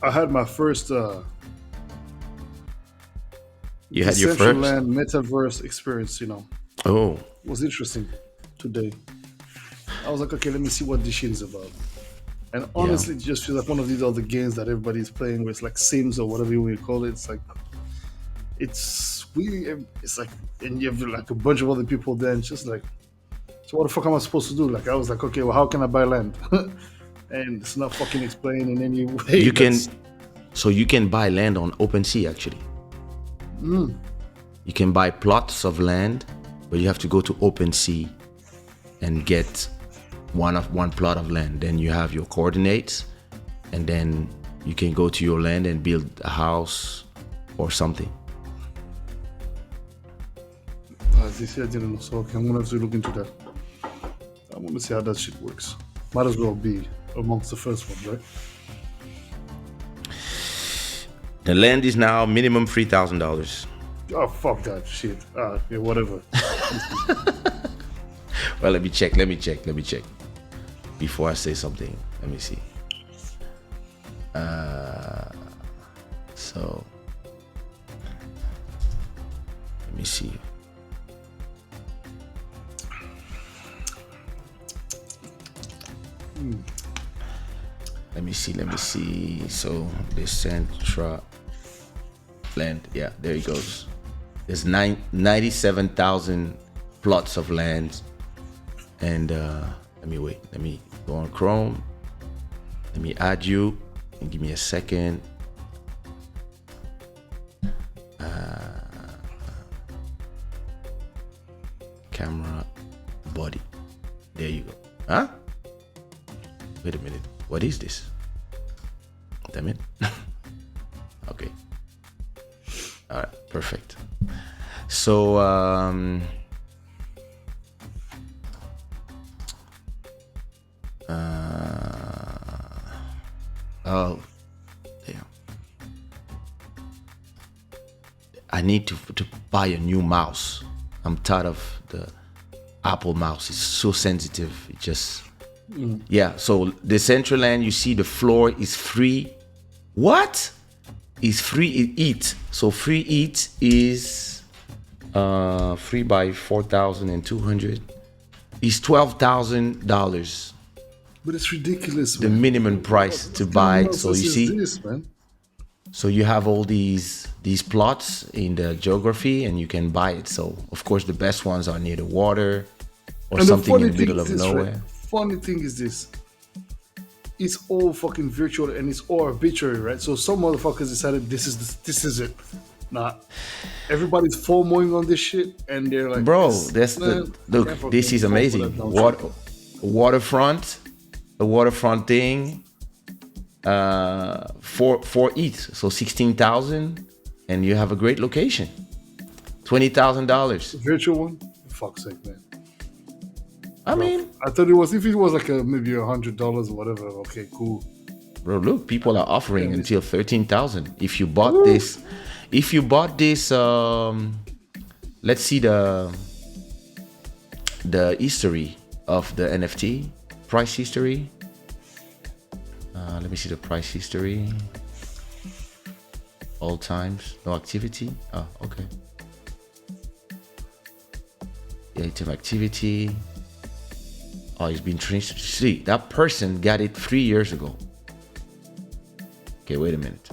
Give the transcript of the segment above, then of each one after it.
I had my first You had your first? Decentraland Metaverse experience. Oh, It was interesting today. I was like, okay, let me see what this shit is about. And yeah. honestly, it just feels like one of these other games that everybody's playing where it's like Sims or whatever you want to call it. It's like, it's really, it's like, and you have like a bunch of other people there, and it's just like, so what the fuck am I supposed to do? Like, I was like, okay, well, how can I buy land? And it's not fucking explained in any way You that's. can so you can buy land on OpenSea actually. Mm, You can buy plots of land, but you have to go to OpenSea and get one plot of land. Then you have your coordinates, and then you can go to your land and build a house or something. this year I didn't know, so okay, I'm gonna have to look into that. I want to see how that shit works. Might as well be amongst the first ones, right? The land is now minimum $3,000. Oh fuck that shit. Yeah, whatever. Well, let me check. Before I say something, let me see. So let me see. Let me see. So the Centra land, yeah, there it goes. There's 97,000 plots of land. And let me go on Chrome. Let me add you and give me a second. Camera, body. There you go. Huh? Wait a minute. What is this? Damn it. Okay. All right. Perfect. So, oh, damn. I need to buy a new mouse. I'm tired of the Apple mouse. It's so sensitive. It just, yeah. So the Decentraland, you see the floor is free. What? Is free eat. So free eat is free by 4,200. Is $12,000. But it's ridiculous, The man. minimum price to What kind of buy. So nonsense you is see, this, man? so you have all these plots in the geography, and you can buy it. So of course the best ones are near the water or And the something in funny the thing middle is of this, right? nowhere. Funny thing is this. It's all fucking virtual and it's all arbitrary, right? So some motherfuckers decided this is it. Nah, everybody's FOMOing on this shit, and they're like, Bro, that's man, look. can't This fucking is fall for amazing. that nonsense. Waterfront, the waterfront thing. For each, so 16,000, and you have a great location. $20,000. Virtual one, for fuck's sake, man. I Bro, mean, I thought it was if it was like maybe $100 or whatever. Okay, cool. bro, look, people are offering Damn, until 13,000 if you bought this. If you bought this, let's see the history of the NFT price history. Let me see the price history. All times, no activity. Oh, okay. The item activity. Oh, it's been changed. See, that person got it 3 years ago. Okay, wait a minute.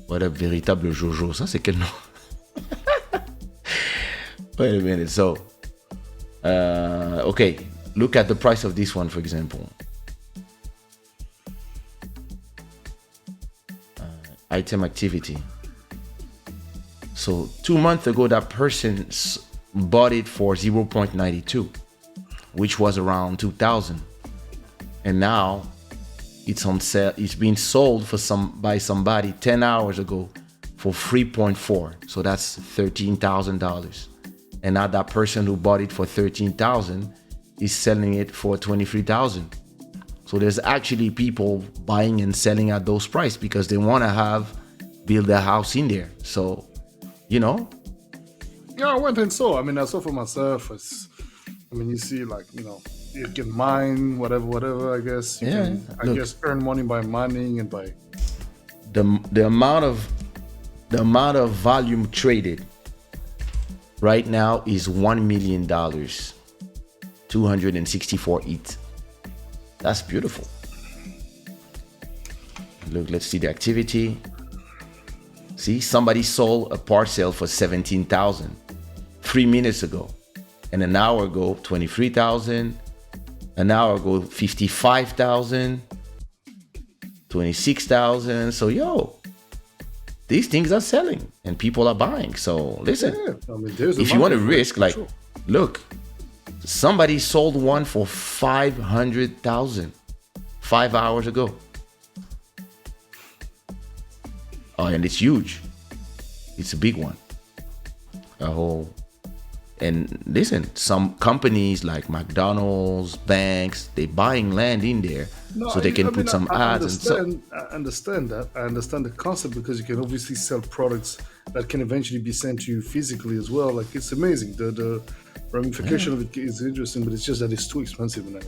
What a véritable Jojo. Ça, c'est quel nom? Wait a minute. So, okay. Look at the price of this one, for example. Item activity. So 2 months ago, that person bought it for 0.92, which was around 2,000, and now it's on sale. It's been sold by somebody 10 hours ago for 3.4. So that's $13,000, and now that person who bought it for 13,000 is selling it for 23,000. So there's actually people buying and selling at those prices because they want to build a house in there. So, Yeah, I went and saw. I mean, I saw for myself. You see, like, you can mine whatever. I guess you Yeah, can. I look, guess earn money by mining and by. the amount of volume traded right now is $1 million, 264 ETH. That's beautiful. Look, let's see the activity. See, somebody sold a parcel for 17,000 3 minutes ago, and an hour ago 23,000, an hour ago 55,000, 26,000. So these things are selling and people are buying. So listen, Yeah, I mean, there's a if you want to market for it, risk, for like, sure. look, somebody sold one for 500,000 5 hours ago. Oh, and it's huge. It's a big one. A whole. And listen, some companies like McDonald's, banks, they buying land in there No, so they can I put mean, some ads. And so, I understand that. I understand the concept because you can obviously sell products that can eventually be sent to you physically as well. Like it's amazing. The ramification of it is interesting, but it's just that it's too expensive. And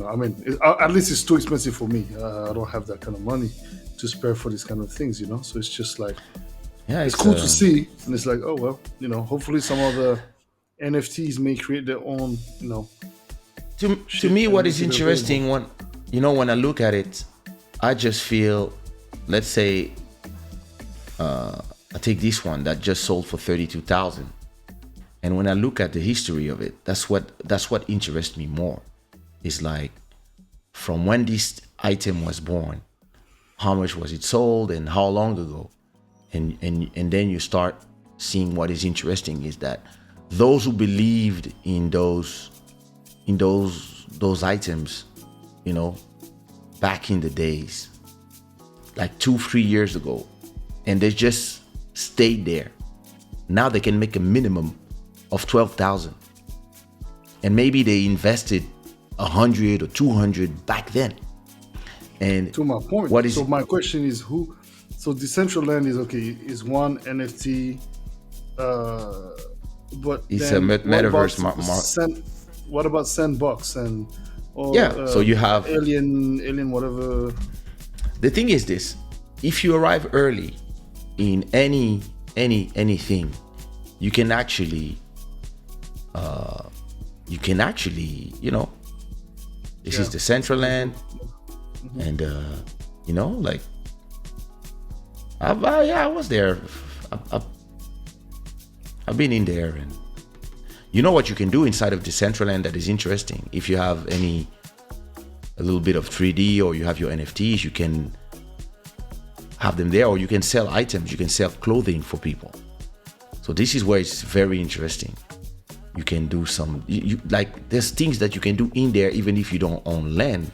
I mean, at least it's too expensive for me. I don't have that kind of money to spare for these kind of things, So it's just like yeah, it's it's cool to see, and it's like, oh well, hopefully some other NFTs may create their own, to shit me, and what make is it available. interesting when I look at it, I just feel, let's say, I take this one that just sold for 32,000, and when I look at the history of it, that's what interests me more. It's like from when this item was born, how much was it sold, and how long ago, and then you start seeing what is interesting is that those who believed in those items, back in the days, like 2-3 years ago, and they just stayed there. Now they can make a minimum of 12,000, and maybe they invested 100 or 200 back then. And To my point. what is So my question is, who? So Decentraland is okay. Is one NFT, uh, but it's a then what about metaverse? What about Sandbox and or Yeah. So you have, Alien whatever? the thing is this: if you arrive early in anything, you can actually this is Yeah. the central land, and like I was there. I've been in there, and what you can do inside of the central land that is interesting. If you have a little bit of 3D, or you have your NFTs, you can have them there, or you can sell items, you can sell clothing for people. So this is where it's very interesting. You can do some, like, there's things that you can do in there even if you don't own land.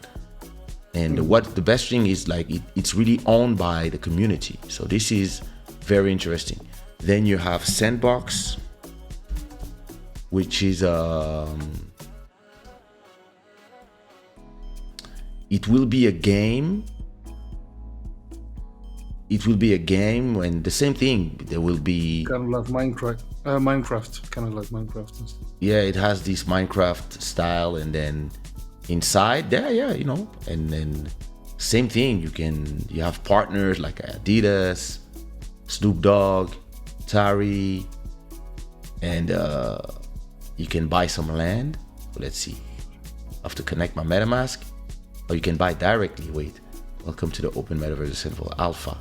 And what the best thing is, like, it's really owned by the community. So this is very interesting. Then you have Sandbox, which is it will be a game. It will be a game when the same thing. There will be, Kind of like Minecraft. Minecraft, kind of like Minecraft. And stuff. yeah, it has this Minecraft style, and then inside there, yeah, and then same thing. You have partners like Adidas, Snoop Dogg, Tari, and you can buy some land. Let's see. I have to connect my MetaMask, or you can buy directly. Wait, welcome to the Open Metaverse Central Alpha.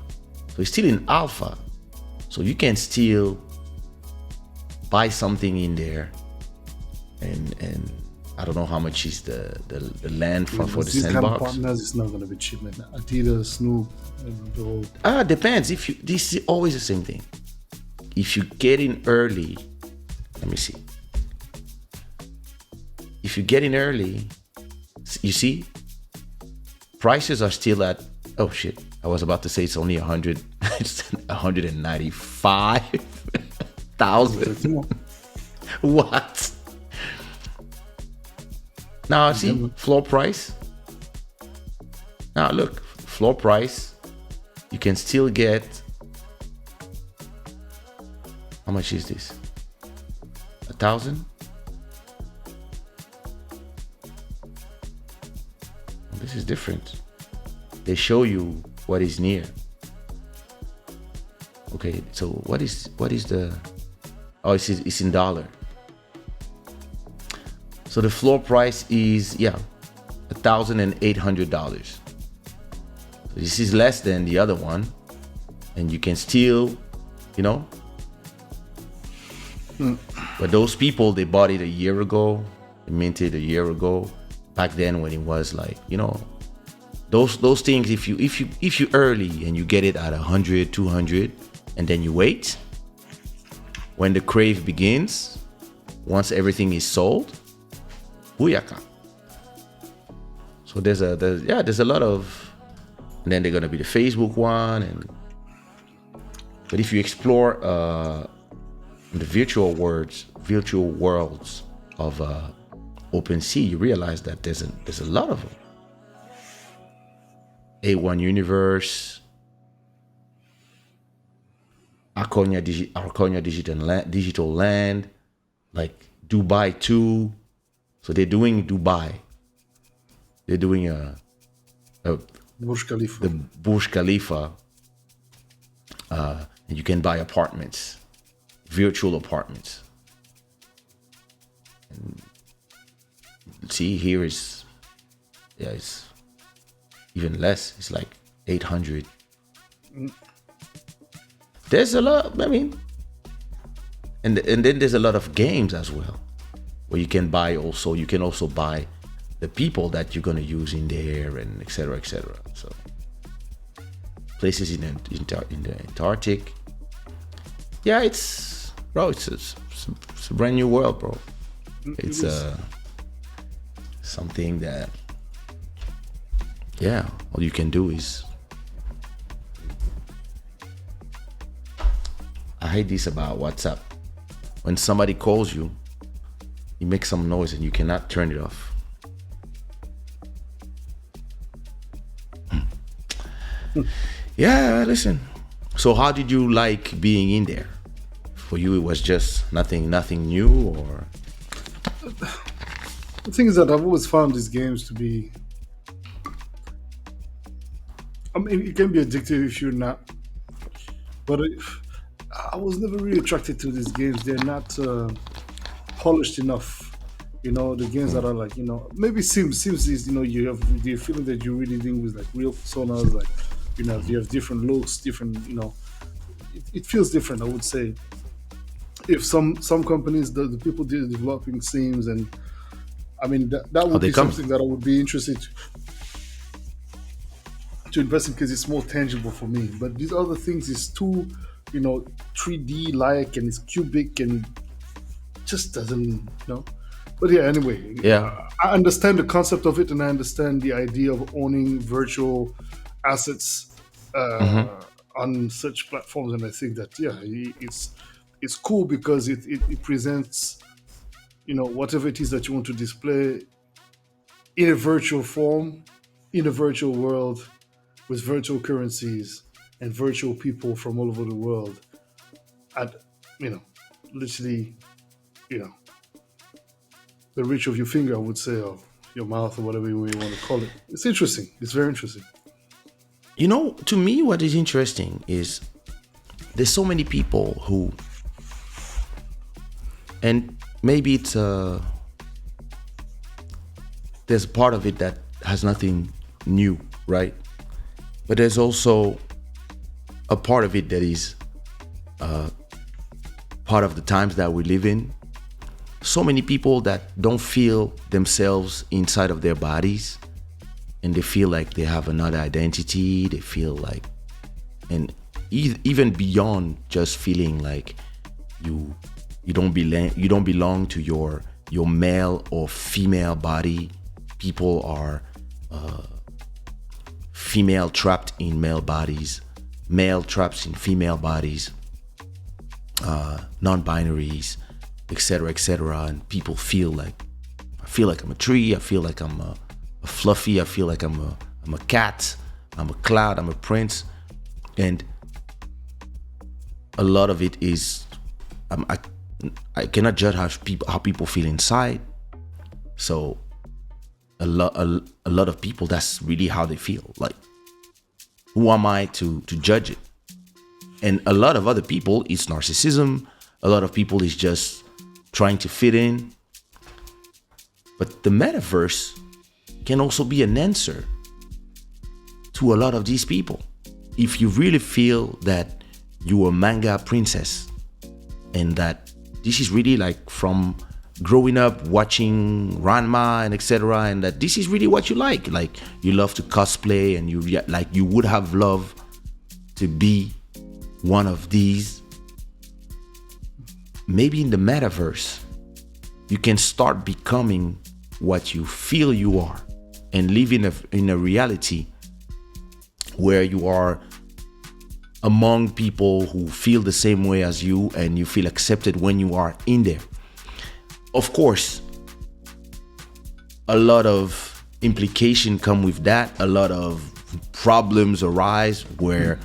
So it's still in alpha, so you can still buy something in there, and I don't know how much is the land for the These kind of Sandbox. partners, it's not going to be cheap, man. Adidas, Snoop, the whole. Depends. This is always the same thing. If you get in early, let me see. If you get in early, you see, prices are still at, oh shit, I was about to say it's only 100, it's 195,000. What? Now see, floor price. Now look, floor price, you can still get, how much is this? 1,000? This is different. They show you what is near. Okay, so what is the? Oh, it's in dollar. So the floor price is $1,800. So this is less than the other one, and you can still, But those people, they bought it a year ago, they minted a year ago. Back then, when it was like, those things. If you early and you get it at 100, 200, and then you wait, when the crave begins, once everything is sold, booyaka. So there's a lot of, and then they're gonna be the Facebook one, but if you explore the virtual worlds of OpenSea, you realize that there's a lot of them. A1 Universe, Arconia Digital Land, like Dubai 2. So they're doing Dubai. They're doing Burj Khalifa. the Burj Khalifa, and you can buy apartments, virtual apartments. And see, here is, it's even less. It's like 800. There's a lot. I mean, and then there's a lot of games as well, where you can buy also. You can also buy the people that you're gonna use in there, and etc. etc. So places in the Antarctic. Yeah, it's a brand new world, bro. It's something that, all you can do is, I hate this about WhatsApp. When somebody calls you, you make some noise and you cannot turn it off. Yeah, listen. So how did you like being in there? For you, it was just nothing new, or? The thing is that I've always found these games to be, I mean, it can be addictive if you're not, but I was never really attracted to these games. They're not polished enough. The games that are like, maybe Sims is, you have the feeling that you're really dealing with like real personas, like, you have different looks, different, it feels different, I would say. If some companies, the people developing Sims, and I mean, that would be something that I would be interested to invest in, because it's more tangible for me. But these other things is too, 3D like, and it's cubic, and just doesn't, But yeah, anyway, I understand the concept of it, and I understand the idea of owning virtual assets on such platforms, and I think that it's cool because it presents, whatever it is that you want to display in a virtual form, in a virtual world, with virtual currencies and virtual people from all over the world at, literally, the reach of your finger, I would say, or your mouth, or whatever you want to call it. It's interesting. It's very interesting. To me, what is interesting is there's so many people who, and maybe it's there's a part of it that has nothing new, right? But there's also a part of it that is part of the times that we live in. So many people that don't feel themselves inside of their bodies, and they feel like they have another identity. They feel like, and even beyond just feeling like you don't belong to your male or female body. People are female trapped in male bodies, male trapped in female bodies, non-binaries, etc., and people feel like, I feel like I'm a tree, I feel like I'm a fluffy, I feel like I'm a cat, I'm a cloud, I'm a prince, and a lot of it is, I cannot judge how people feel inside. So a lot of people, that's really how they feel. Like, who am I to judge it? And a lot of other people, it's narcissism. A lot of people is just trying to fit in. But the metaverse can also be an answer to a lot of these people. If you really feel that you're a manga princess and that this is really like from growing up watching Ranma and etc., and that this is really what you like you love to cosplay, and you would have loved to be one of these, maybe in the metaverse you can start becoming what you feel you are and live in a reality where you are among people who feel the same way as you, and you feel accepted when you are in there. Of course, a lot of implication come with that. A lot of problems arise where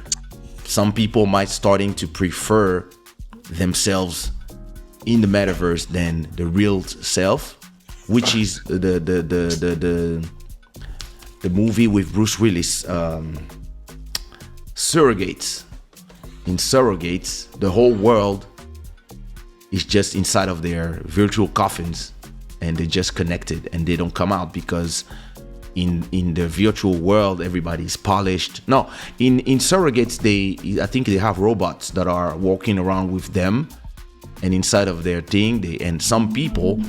some people might starting to prefer themselves in the metaverse than the real self, which is the movie with Bruce Willis, Surrogates. In Surrogates, the whole world is just inside of their virtual coffins, and they just connected and they don't come out, because in the virtual world everybody's polished. No, in Surrogates, I think they have robots that are walking around with them, and inside of their thing, and some people,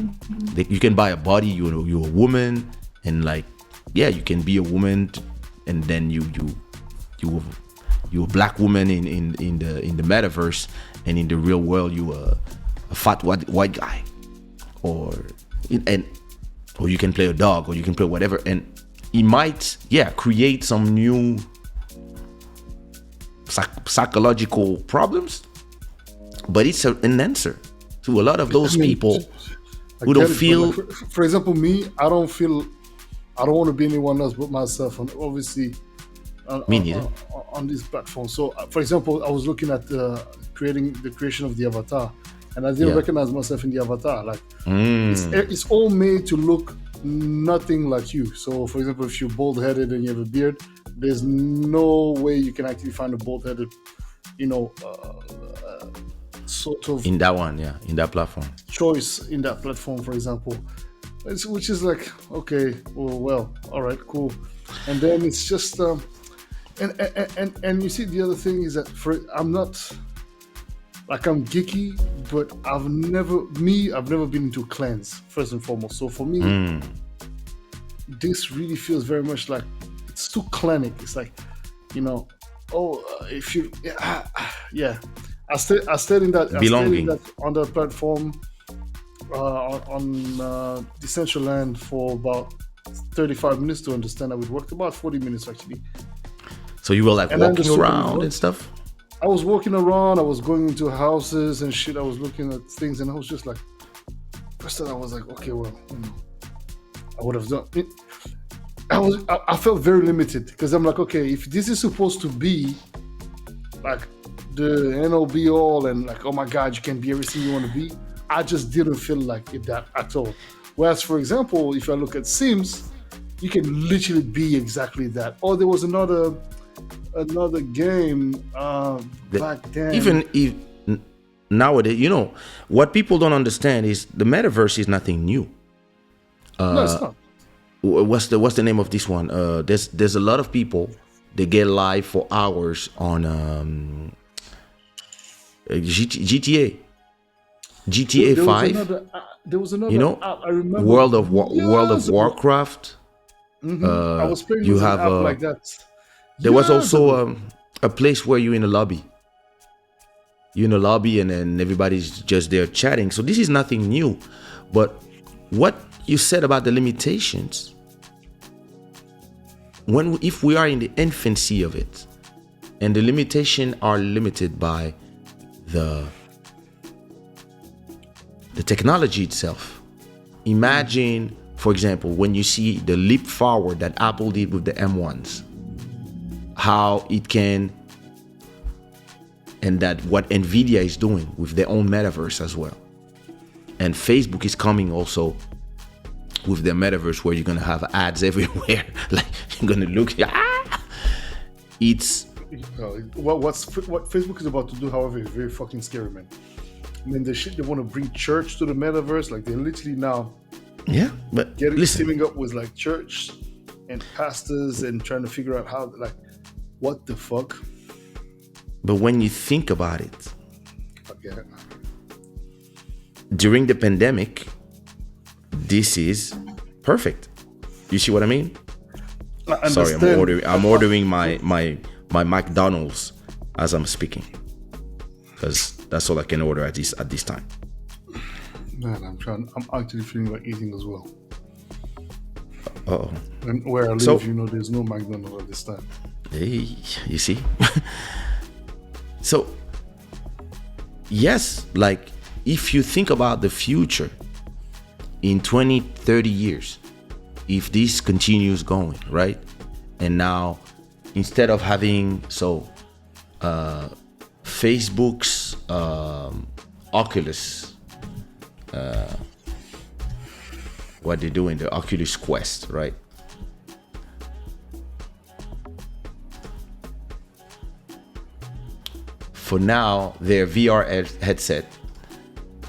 you can buy a body. You're a woman, and like, yeah, you can be a woman, and then you're a black woman in the metaverse, and in the real world you a fat white guy, or you can play a dog, or you can play whatever, and it might create some new psychological problems, but it's an answer to a lot of those people who don't feel. Like, for example, me, I don't want to be anyone else but myself, and obviously Me neither. on this platform. So, for example, I was looking at the creation of the avatar, and I didn't recognize myself in the avatar. Like, it's all made to look nothing like you. So, for example, if you're bald-headed and you have a beard, there's no way you can actually find a bald-headed, sort of In that one, in that platform. choice in that platform, for example. Which is like, okay, well, all right, cool. And then it's just and you see, the other thing is that I'm not like, I'm geeky, but I've never been into clans, first and foremost. So for me, this really feels very much like it's too clanic. It's like, if you I stayed in that Belonging. on that platform on Decentraland for about 35 minutes to understand how it worked. About 40 minutes actually. So you were like And then walking just around and stuff? I was walking around, I was going into houses and shit, I was looking at things, and I was just like, first time I was like, okay, well, I would have done it. I felt very limited, because I'm like, okay, if this is supposed to be like the end all be all, and like, oh my God, you can be everything you want to be, I just didn't feel like it that at all. Whereas, for example, if I look at Sims, you can literally be exactly that. Or there was another game back then. Even if nowadays, what people don't understand is the metaverse is nothing new. No, it's not. What's the name of this one? There's a lot of people, they get live for hours on GTA There was 5. there was another app, I remember. World of years ago. Warcraft. I was playing You with an have app like that. there was Years also ago. a place where you're in a lobby. You're in a lobby, and then everybody's just there chatting. So this is nothing new. But what you said about the limitations, if we are in the infancy of it, and the limitations are limited by the technology itself. Imagine, for example, when you see the leap forward that Apple did with the M1s, how it can, and that what Nvidia is doing with their own metaverse as well. And Facebook is coming also with their metaverse, where you're gonna have ads everywhere. Like you're gonna look. It's what Facebook is about to do, however, is very fucking scary, man. I mean, the shit they want to bring church to the metaverse, like they're literally now but teaming up with like church and pastors and trying to figure out how, like, what the fuck. But when you think about it, Okay. during the pandemic, this is perfect. You see what I mean? Sorry, I'm ordering my McDonald's as I'm speaking, because that's all I can order at this time. Man, I'm actually feeling like eating as well. Oh, And where I live, there's no McDonald's at this time. hey, you see? So, yes, like if you think about the future in 20, 30 years, if this continues going, right? And now, instead of having, Facebook's Oculus, what they're doing, the Oculus Quest, right? For now, their VR headset,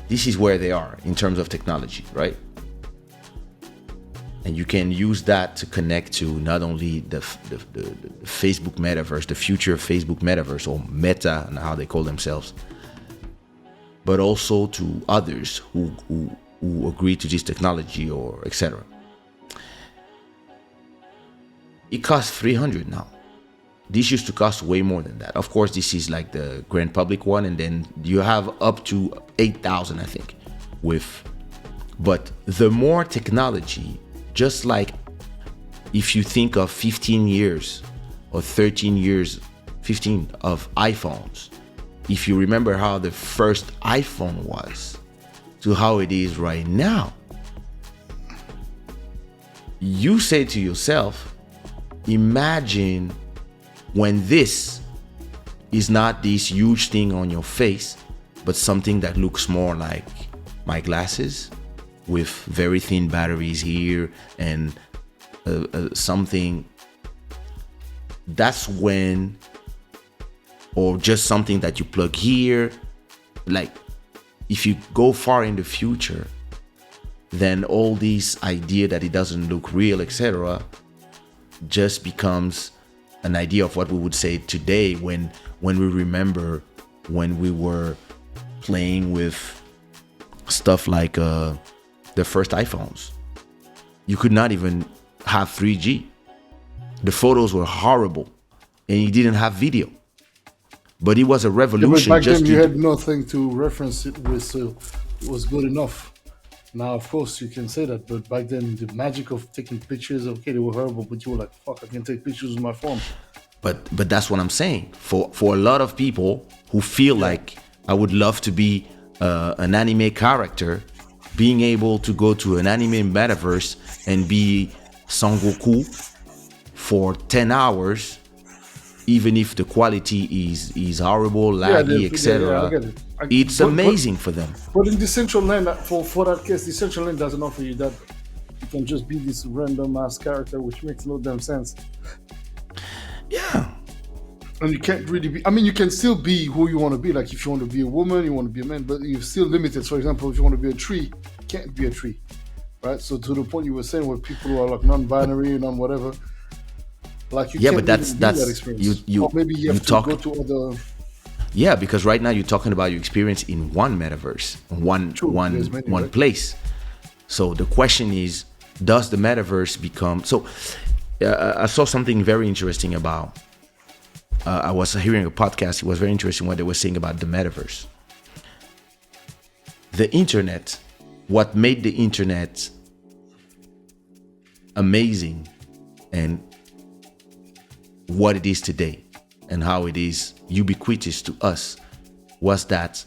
this is where they are in terms of technology, right? And you can use that to connect to not only the Facebook metaverse, the future Facebook metaverse, or Meta and how they call themselves, but also to others who agree to this technology or etc. It costs $300 now. This used to cost way more than that. Of course, this is like the grand public one, and then you have up to $8,000, I think. But the more technology, just like if you think of 15 years or 13 years, 15 of iPhones, if you remember how the first iPhone was to how it is right now, you say to yourself, imagine when this is not this huge thing on your face, but something that looks more like my glasses with very thin batteries here and something. That's when, or just something that you plug here. Like if you go far in the future, then all these idea that it doesn't look real, etc., just becomes an idea of what we would say today when we remember when we were playing with stuff like the first iPhones. You could not even have 3G. The photos were horrible, and you didn't have video. But it was a revolution. But back then you had nothing to reference it with, so it was good enough. Now, of course, you can say that, but back then, the magic of taking pictures, okay, they were horrible, but you were like, fuck, I can take pictures with my phone. But that's what I'm saying. For a lot of people who feel like I would love to be an anime character, being able to go to an anime metaverse and be Son Goku for 10 hours, even if the quality is horrible, laggy, etc. It's amazing for them. But in Decentraland, for that case, Decentraland doesn't offer you that. You can just be this random ass character, which makes no damn sense. Yeah. And you can't really be, I mean, you can still be who you want to be. Like if you want to be a woman, you want to be a man, but you're still limited. For example, if you want to be a tree, you can't be a tree. Right? So to the point you were saying, where people who are like non-binary, non-whatever, like you can't but that's that experience. you or maybe you have to go to other. Yeah, because right now you're talking about your experience in one metaverse, one place. So the question is, does the metaverse become so? I saw something very interesting about. I was hearing a podcast. It was very interesting what they were saying about the metaverse. The internet, what made the internet amazing, and what it is today, and how it is ubiquitous to us, was that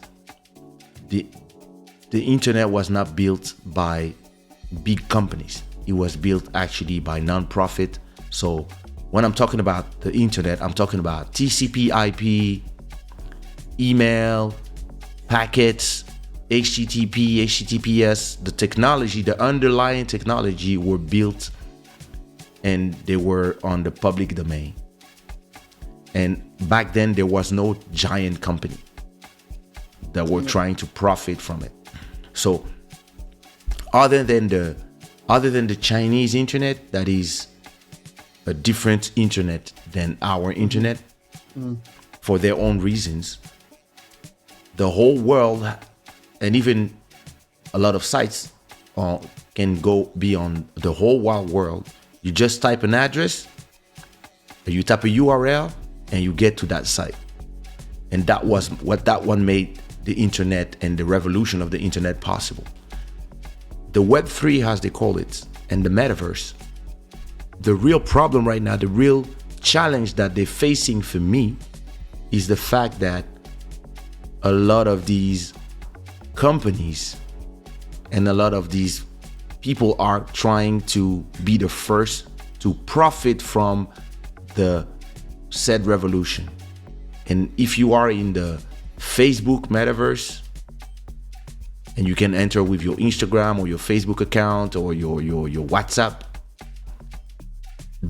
the internet was not built by big companies. It was built actually by non-profit. So when I'm talking about the internet, I'm talking about TCP/IP, email, packets, HTTP, HTTPS, the technology, the underlying technology were built and they were on the public domain. And back then there was no giant company that were trying to profit from it. So other than the Chinese internet, that is a different internet than our internet, for their own reasons, the whole world, and even a lot of sites can go beyond the whole wide world. You just type an address, you type a URL, and you get to that site. And that was what that one made the internet and the revolution of the internet possible. The Web3, as they call it, and the Metaverse, the real problem right now, the real challenge that they're facing for me is the fact that a lot of these companies and a lot of these people are trying to be the first to profit from the said revolution. And if you are in the Facebook Metaverse, and you can enter with your Instagram or your Facebook account or your WhatsApp,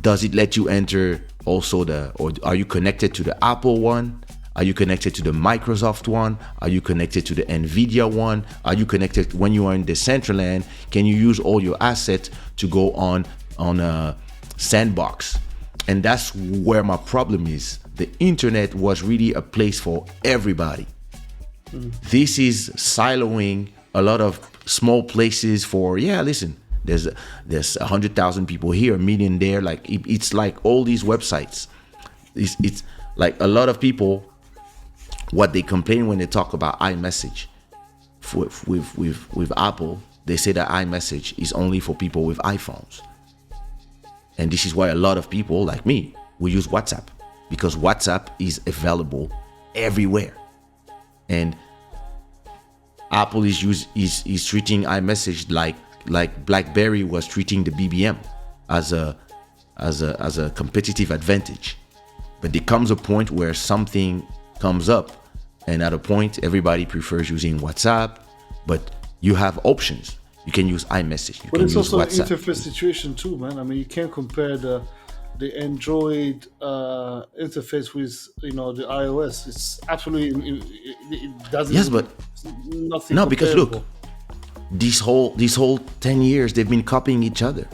does it let you enter also or are you connected to the Apple one? Are you connected to the Microsoft one? Are you connected to the Nvidia one? Are you connected when you are in Decentraland? Can you use all your assets to go on a sandbox? And that's where my problem is. The internet was really a place for everybody. This is siloing a lot of small places for, listen, there's 100,000 people here, a million there. Like it's like all these websites. It's like a lot of people, what they complain when they talk about iMessage with Apple, they say that iMessage is only for people with iPhones. And this is why a lot of people like me will use WhatsApp, because WhatsApp is available everywhere. And Apple is treating iMessage like BlackBerry was treating the BBM as a competitive advantage. But there comes a point where something comes up, and at a point everybody prefers using WhatsApp, but you have options. You can use iMessage. But it's also an interface situation too, man. I mean, you can't compare the Android interface with the iOS. It's absolutely it doesn't. Yes, but nothing. No, because look, this whole 10 years they've been copying each other.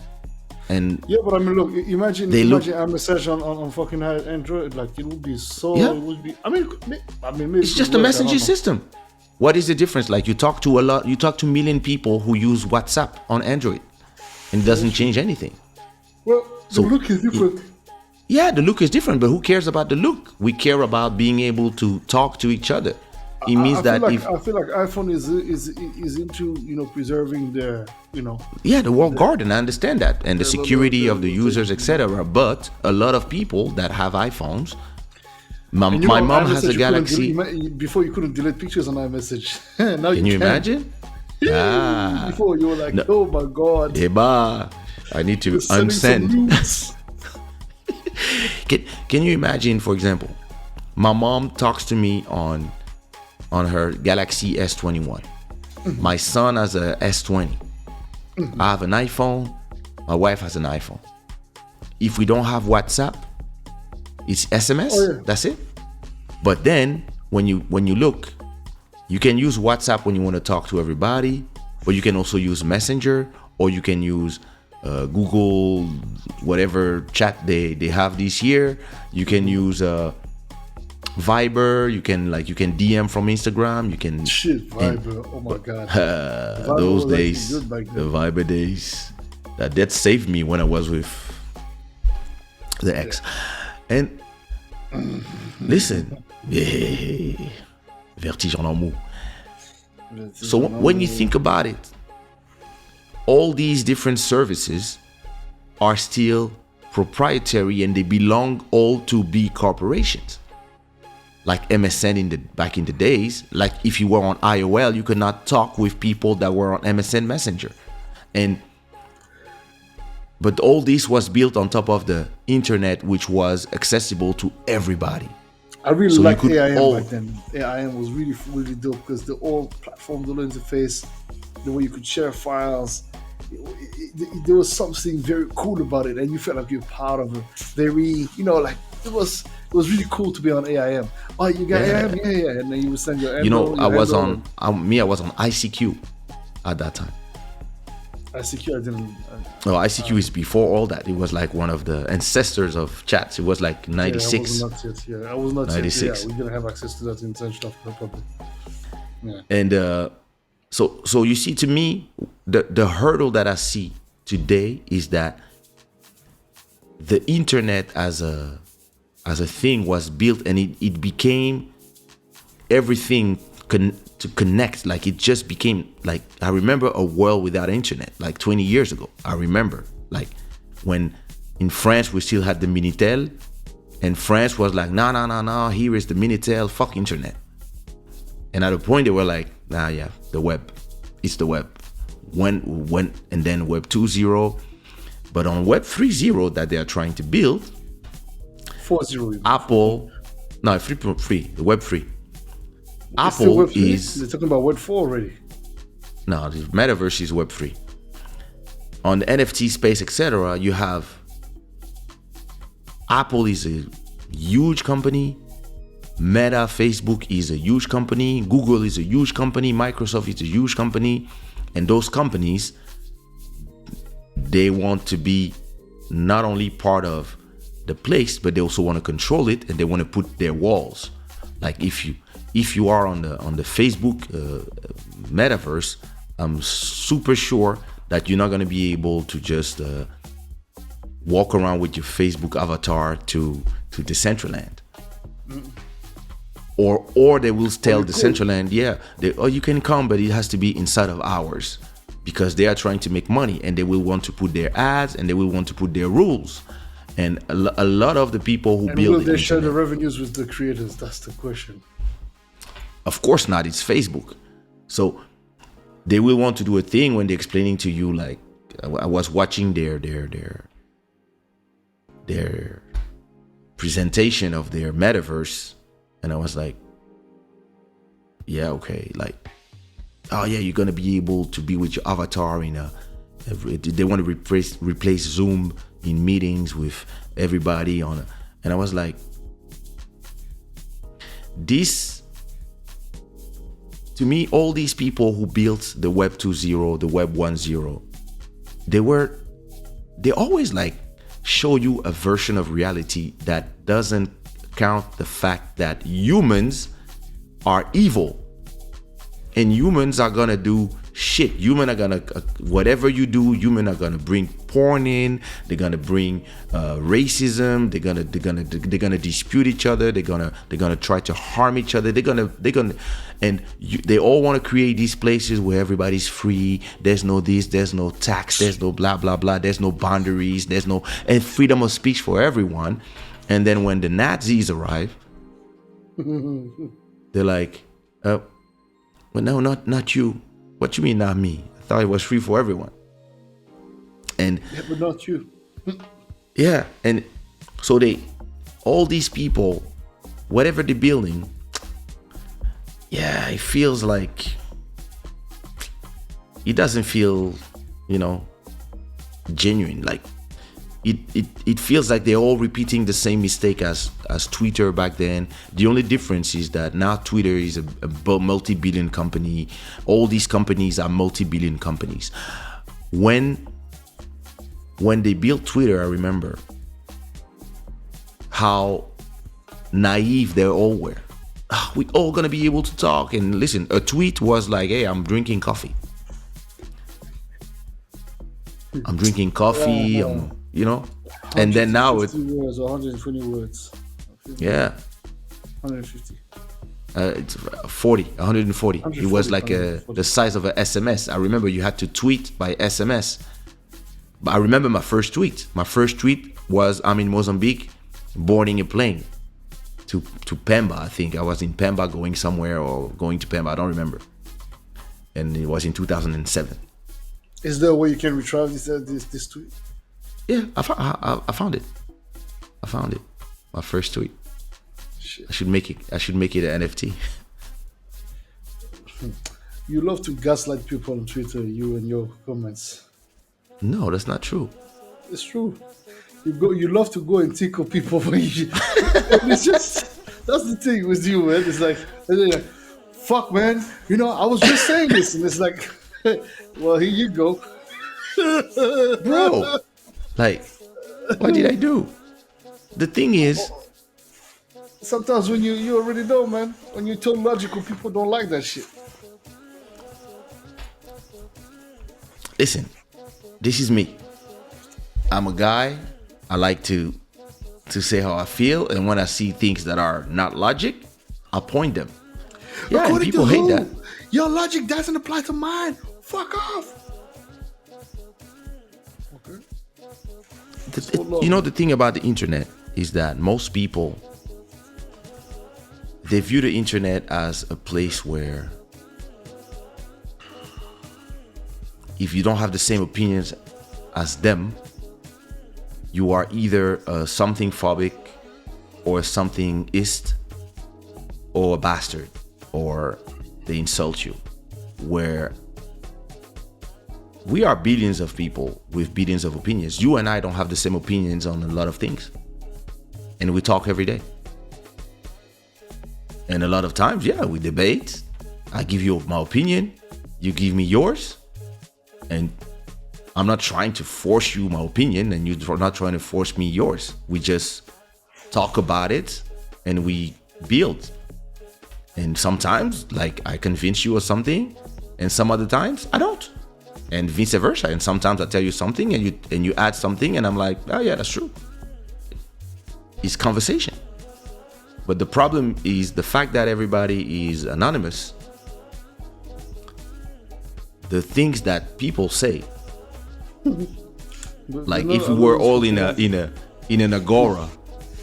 And yeah, but I mean, look, imagine iMessage on fucking Android. Like it would be so. Yeah. It would be. I mean, maybe it's just a messaging system. What is the difference? Like you talk to a million people who use WhatsApp on Android, and it doesn't change anything. Well, the look is different. Yeah, the look is different, but who cares about the look? We care about being able to talk to each other. It means I feel like iPhone is into preserving the the walled garden. I understand that, and the security of the users, etc. But a lot of people that have iPhones. My mom has a Galaxy. Before you couldn't delete pictures on iMessage. Now can you imagine? Before you were like, no. Oh my god. Eba, I need to unsend. Can you imagine, for example, my mom talks to me on her Galaxy S21. Mm-hmm. My son has a S20. Mm-hmm. I have an iPhone. My wife has an iPhone. If we don't have WhatsApp, it's SMS. Oh, yeah. That's it. But then when you look, you can use WhatsApp when you want to talk to everybody, but you can also use Messenger, or you can use Google, whatever chat they have this year. You can use Viber. You can DM from Instagram. You can Viber. Oh my god. Those days, the Viber days. That saved me when I was with the ex. And listen, vertige en amour. So when you think about it, all these different services are still proprietary and they belong all to big corporations. Like MSN back in the days, like if you were on IOL, you could not talk with people that were on MSN Messenger. But all this was built on top of the internet, which was accessible to everybody. I really So you liked could AIM back all, then. AIM was really really dope because the all platform, the interface, the way you could share files. There was something very cool about it, and you felt like you're part of a very, like it was really cool to be on AIM. Oh, you got AIM, yeah. yeah, yeah, and then you would send your You know, handle, I your was handle, on and I was on ICQ at that time. ICQ. I didn't. No, ICQ is before all that. It was like one of the ancestors of chats. It was like Yeah, I was 96, not yet. Yeah, I was not yet. Yeah, 96. we didn't have access to that intention of public. Yeah. And so you see, to me, the hurdle that I see today is that the internet as a thing was built, and it became everything to connect. Like, it just became like, I remember a world without internet like 20 years ago. I remember, like, when in France we still had the Minitel, and France was like, no, no, no, no, here is the Minitel, fuck internet. And at a point they were like, nah, yeah, the web, it's the web. When and then Web 2.0, but on Web 3.0 that they are trying to build, 4.0. Apple, no, 3.3, the Web 3. It's still Apple Web 3. is, They're talking about Web 4 already. no, the Metaverse is Web 3. On the NFT space, etc., you have Apple is a huge company. Meta, Facebook is a huge company. Google is a huge company. Microsoft is a huge company. And those companies, they want to be not only part of the place, but they also want to control it, and they want to put their walls. Like, if you are on the Facebook metaverse, I'm super sure that you're not going to be able to just walk around with your Facebook avatar to Decentraland. Or they will tell Decentraland, yeah, you can come, but it has to be inside of hours, because they are trying to make money, and they will want to put their ads, and they will want to put their rules. And a lot of the people who And build will the they share the internet, revenues with the creators? That's the question. of course not, it's Facebook. So they will want to do a thing when they're explaining to you, like, I was watching their presentation of their metaverse, and I was like, yeah, okay, like, oh yeah, you're gonna be able to be with your avatar in they want to replace Zoom in meetings with everybody on and I was like, this, to me, all these people who built the Web 2.0, the Web 1.0, they always like show you a version of reality that doesn't count the fact that humans are evil, and humans are gonna do shit. Human are gonna whatever you do, human are gonna bring porn in. They're gonna bring racism. They're gonna dispute each other. They're gonna try to harm each other. They all want to create these places where everybody's free. There's no this. There's no tax. There's no blah blah blah. There's no boundaries. There's no and freedom of speech for everyone. And then when the Nazis arrive, they're like, well, no, not you. What you mean, not me? I thought it was free for everyone. And Yeah, but not you. yeah, and so all these people, whatever they're building, yeah, it feels like, it doesn't feel, genuine. Like, it feels like they're all repeating the same mistake as Twitter back then. The only difference is that now Twitter is a multi-billion company. All these companies are multi-billion companies. When they built Twitter, I remember how naive they all were. We all gonna be able to talk and listen. A tweet was like, hey, I'm drinking coffee. I'm drinking coffee. And then now 150 words or 120 words. Yeah. 150. It's 140. It was like the size of an SMS. I remember you had to tweet by SMS. But I remember my first tweet. My first tweet was, I'm in Mozambique, boarding a plane to Pemba. I think I was in Pemba going somewhere, or going to Pemba. I don't remember. And it was in 2007. Is there a way you can retrieve this tweet? Yeah, I found it. My first tweet. shit. I should make it an NFT. You love to gaslight people on Twitter, you and your comments. No, that's not true. It's true. You love to go and tickle people when you and it's just that's the thing with you, man. It's like fuck man, I was just saying this and it's like well here you go. Bro, like, what did I do? The thing is, Sometimes when you already know, man, when you're too logical, people don't like that shit. listen, this is me. I'm a guy. I like to say how I feel, and when I see things that are not logic, I point them. Yeah, and According people to hate who? that. Your logic doesn't apply to mine. Fuck off. Okay. You know, the thing about the internet is that most people, they view the internet as a place where if you don't have the same opinions as them, you are either something phobic or something ist or a bastard, or they insult you. Where we are billions of people with billions of opinions. You and I don't have the same opinions on a lot of things, and we talk every day. And a lot of times, yeah, we debate. I give you my opinion, you give me yours, and I'm not trying to force you my opinion, and you're not trying to force me yours. We just talk about it and we build. And sometimes, like, I convince you of something, and some other times I don't, and vice versa. And sometimes I tell you something, and you add something, and I'm like, oh yeah, that's true. It's conversation. But the problem is the fact that everybody is anonymous. The things that people say, like if we were all in an agora,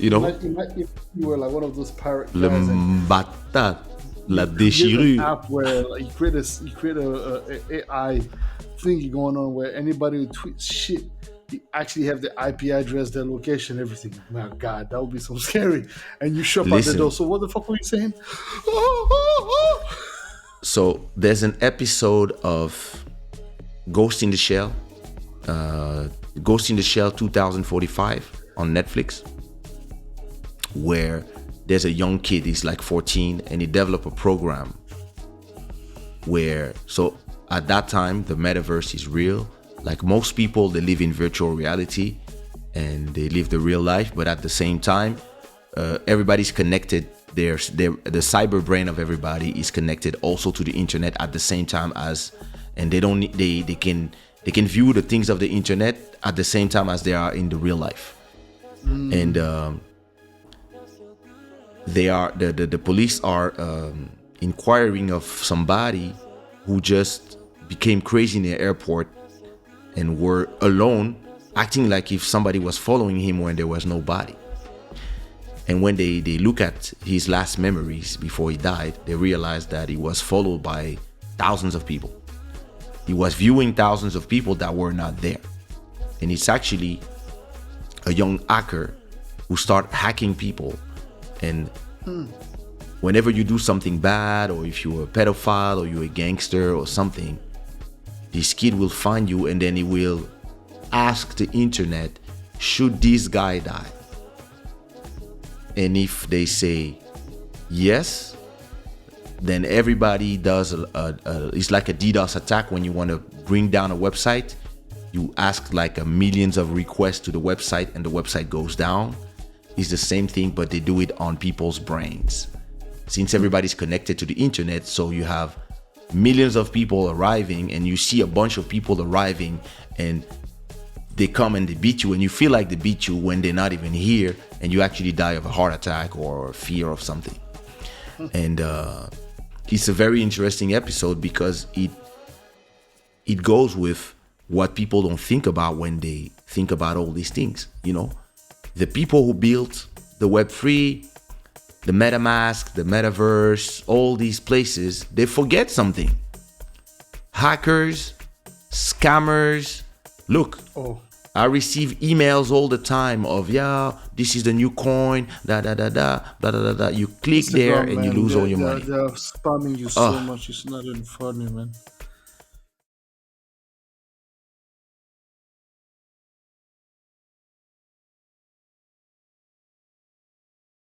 you know, If you were like one of those pirate le guys and mbata, la you have an déchirure. app where like, you create a AI thingy going on where anybody who tweets shit, you actually have the IP address, their location, everything. My God, that would be so scary. And you shut out the Listen. door. So what the fuck were you saying? So there's an episode of Ghost in the Shell, Ghost in the Shell 2045 on Netflix, where there's a young kid, he's like 14, and he developed a program where, so at that time, the metaverse is real. Like most people, they live in virtual reality and they live the real life, but at the same time, everybody's connected. The cyber brain of everybody is connected also to the internet at the same time as, and they don't they can view the things of the internet at the same time as they are in the real life. And they are the police are inquiring of somebody who just became crazy in the airport and were alone, acting like if somebody was following him when there was nobody. And when they look at his last memories before he died, they realize that he was followed by thousands of people. He was viewing thousands of people that were not there. And it's actually a young hacker who started hacking people. And whenever you do something bad, or if you're a pedophile or you're a gangster or something, this kid will find you and then he will ask the internet, should this guy die? And if they say yes, then everybody does it's like a DDoS attack. When you want to bring down a website, you ask like millions of requests to the website and the website goes down. It's the same thing, but they do it on people's brains. Since everybody's connected to the internet, so you have millions of people arriving, and you see a bunch of people arriving, and they come and they beat you, and you feel like they beat you when they're not even here, and you actually die of a heart attack or fear of something. And it's a very interesting episode because it goes with what people don't think about when they think about all these things. You know, the people who built the Web3, the MetaMask, the Metaverse, all these places, they forget something. Hackers, scammers. Look, I receive emails all the time of, yeah, this is the new coin, da da da da, da da da da. You click there Instagram, and you man, lose all your they're money. they're spamming you so Oh, much. It's not even funny, man.